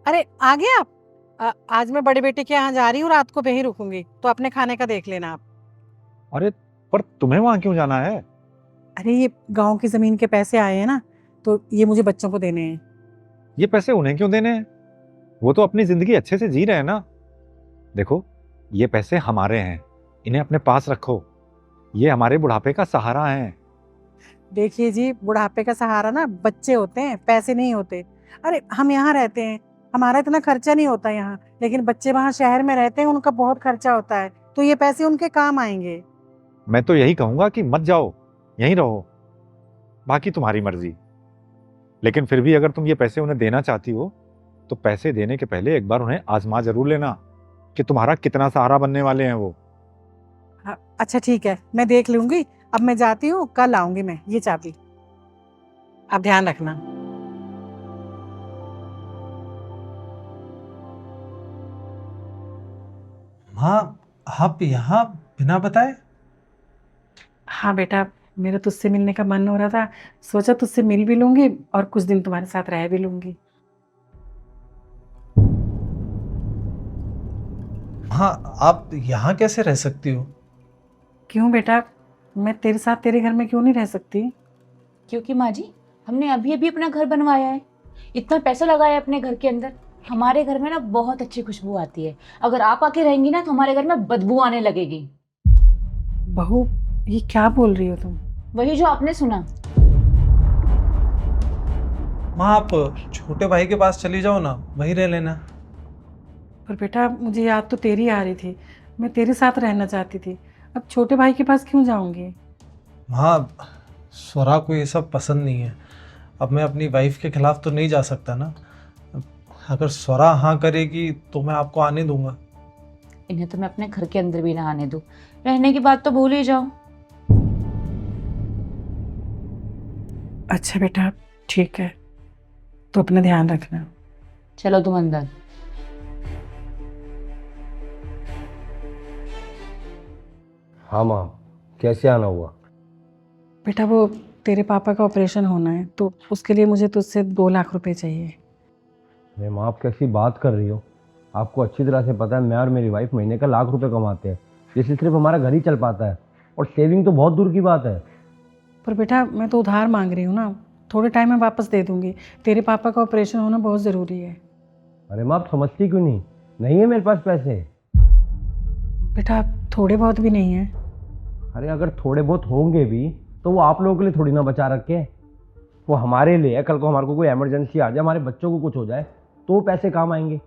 अरे आ गए आप। आज मैं बड़े बेटे के यहाँ जा रही हूँ, रात को वहीं रुकूंगी, तो अपने खाने का देख लेना आप। अरे पर तुम्हें वहां क्यों जाना है? अरे ये गांव की जमीन के पैसे आए हैं ना, तो ये मुझे बच्चों को देने हैं। ये पैसे उन्हें क्यों देने हैं? वो तो अपनी जिंदगी अच्छे से जी रहे हैं ना। देखो, ये पैसे हमारे हैं, इन्हें अपने पास रखो। ये हमारे बुढ़ापे का सहारा है। देखिए जी, बुढ़ापे का सहारा ना बच्चे होते हैं, पैसे नहीं होते। अरे हम यहाँ रहते हैं, हमारा इतना खर्चा नहीं होता यहाँ, लेकिन बच्चे वहाँ शहर में रहते हैं, उनका बहुत खर्चा होता है, तो ये पैसे उनके काम आएंगे। मैं तो यही कहूंगा कि मत जाओ, यहीं रहो। बाकी तुम्हारी मर्जी। लेकिन फिर भी अगर तुम ये पैसे उन्हें देना चाहती हो तो पैसे देने के पहले एक बार उन्हें आजमा जरूर लेना कि तुम्हारा कितना सहारा बनने वाले हैं वो। हाँ, अच्छा ठीक है, मैं देख लूंगी। अब मैं जाती हूँ, कल आऊंगी मैं, ये चाबी। अब ध्यान रखना। माँ, आप यहाँ बिना बताए? हाँ बेटा, मेरा तुझसे मिलने का मन हो रहा था, सोचा तुझसे मिल भी लूंगी और कुछ दिन तुम्हारे साथ रह भी लूंगी। हाँ, आप यहाँ कैसे रह सकती हो? क्यों बेटा, मैं तेरे साथ तेरे घर में क्यों नहीं रह सकती? क्योंकि माँ जी, हमने अभी अभी अपना घर बनवाया है, इतना पैसा लगाया है अपने घर के अंदर। हमारे घर में ना बहुत अच्छी खुशबू आती है। अगर आप आके रहेंगी ना तो हमारे घर में बदबू आने लगेगी। बहू, ये क्या बोल रही हो तुम? वही जो आपने सुना। माँ, आप छोटे भाई के पास चली जाओ ना, वहीं रह लेना। पर बेटा, मुझे याद तो तेरी आ रही थी, मैं तेरे साथ रहना चाहती थी। अब छोटे भाई के पास क्यों जाऊंगी? माँ, स्वरा को ये सब पसंद नहीं है। अब मैं अपनी वाइफ के खिलाफ तो नहीं जा सकता ना। अगर स्वरा हाँ करेगी तो मैं आपको आने दूंगा। इन्हें तो मैं अपने घर के अंदर भी ना आने दूं। रहने की बात तो भूल ही जाओ। अच्छा बेटा, ठीक है, तो अपना ध्यान रखना। चलो तुम अंदर। हाँ माँ, कैसे आना हुआ? बेटा, वो तेरे पापा का ऑपरेशन होना है, तो उसके लिए मुझे तुझसे 2 लाख रुपए चाहिए। अरे माँ, आप कैसी बात कर रही हो? आपको अच्छी तरह से पता है मैं और मेरी वाइफ महीने का 1 लाख रुपए कमाते हैं, जिससे सिर्फ हमारा घर ही चल पाता है, और सेविंग तो बहुत दूर की बात है। पर बेटा, मैं तो उधार मांग रही हूँ ना, थोड़े टाइम में वापस दे दूंगी। तेरे पापा का ऑपरेशन होना बहुत ज़रूरी है। अरे माँ, आप समझती क्यों नहीं? नहीं है मेरे पास पैसे। बेटा, थोड़े बहुत भी नहीं है। अरे अगर थोड़े बहुत होंगे भी तो वो आप लोगों के लिए थोड़ी ना बचा रखे हैं, वो हमारे लिए है। कल को हमारे को कोई इमरजेंसी आ जाए, हमारे बच्चों को कुछ हो जाए, तो वो पैसे काम आएंगे।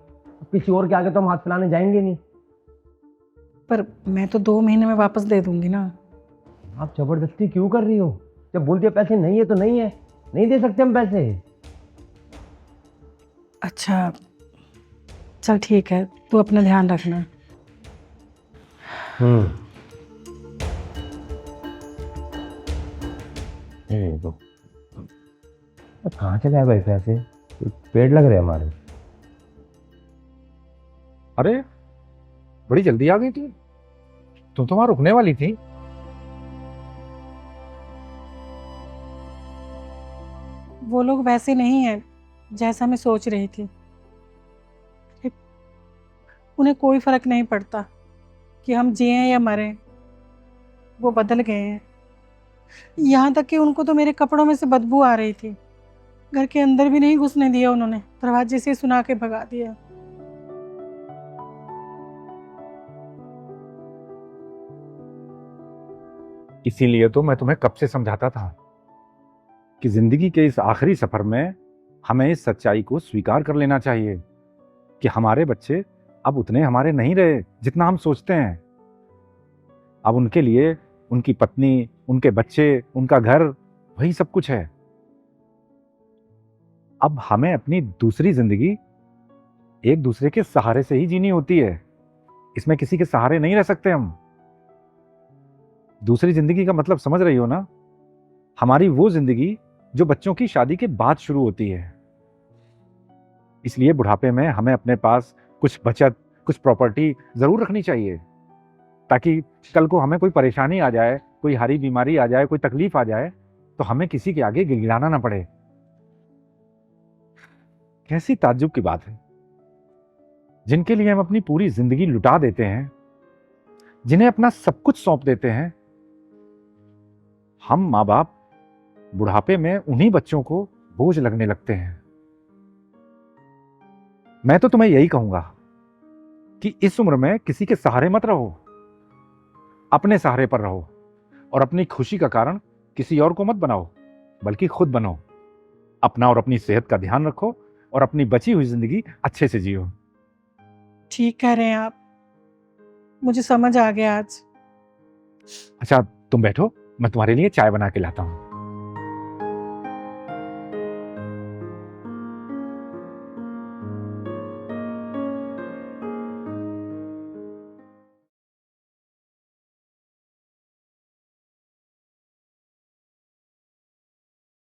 किसी और के आगे तो हम हाथ फैलाने जाएंगे नहीं। पर मैं तो 2 महीने में वापस दे दूंगी ना। आप जबरदस्ती क्यों कर रही हो? जब बोलती है पैसे नहीं है तो नहीं है, नहीं दे सकते हम पैसे। अच्छा चल ठीक है, तू अपना ध्यान रखना। ये देखो, कहाँ चले गए भाई पैसे? पेड़ लग रहे हैं हमारे। अरे बड़ी जल्दी आ गई तुम तो वहां रुकने वाली थी। वो लोग वैसे नहीं है जैसा मैं सोच रही थी। उन्हें कोई फर्क नहीं पड़ता कि हम जिए या मरे। वो बदल गए हैं। यहाँ तक कि उनको तो मेरे कपड़ों में से बदबू आ रही थी। घर के अंदर भी नहीं घुसने दिया उन्होंने, दरवाजे से सुना के भगा दिया। इसीलिए तो मैं तुम्हें कब से समझाता था कि जिंदगी के इस आखिरी सफर में हमें इस सच्चाई को स्वीकार कर लेना चाहिए कि हमारे बच्चे अब उतने हमारे नहीं रहे जितना हम सोचते हैं। अब उनके लिए उनकी पत्नी, उनके बच्चे, उनका घर, वही सब कुछ है। अब हमें अपनी दूसरी जिंदगी एक दूसरे के सहारे से ही जीनी होती है। इसमें किसी के सहारे नहीं रह सकते हम। दूसरी जिंदगी का मतलब समझ रही हो ना? हमारी वो जिंदगी जो बच्चों की शादी के बाद शुरू होती है। इसलिए बुढ़ापे में हमें अपने पास कुछ बचत, कुछ प्रॉपर्टी जरूर रखनी चाहिए, ताकि कल को हमें कोई परेशानी आ जाए, कोई हारी बीमारी आ जाए, कोई तकलीफ आ जाए, तो हमें किसी के आगे गिड़गिड़ाना ना पड़े। कैसी ताज्जुब की बात है जिनके लिए हम अपनी पूरी जिंदगी लुटा देते हैं, जिन्हें अपना सब कुछ सौंप देते हैं, हम माँ बाप बुढ़ापे में उन्हीं बच्चों को बोझ लगने लगते हैं। मैं तो तुम्हें यही कहूंगा कि इस उम्र में किसी के सहारे मत रहो, अपने सहारे पर रहो और अपनी खुशी का कारण किसी और को मत बनाओ, बल्कि खुद बनो। अपना और अपनी सेहत का ध्यान रखो और अपनी बची हुई जिंदगी अच्छे से जियो। ठीक कह रहे हैं आप, मुझे समझ आ गया आज। अच्छा, तुम बैठो, मैं तुम्हारे लिए चाय बना के लाता हूँ।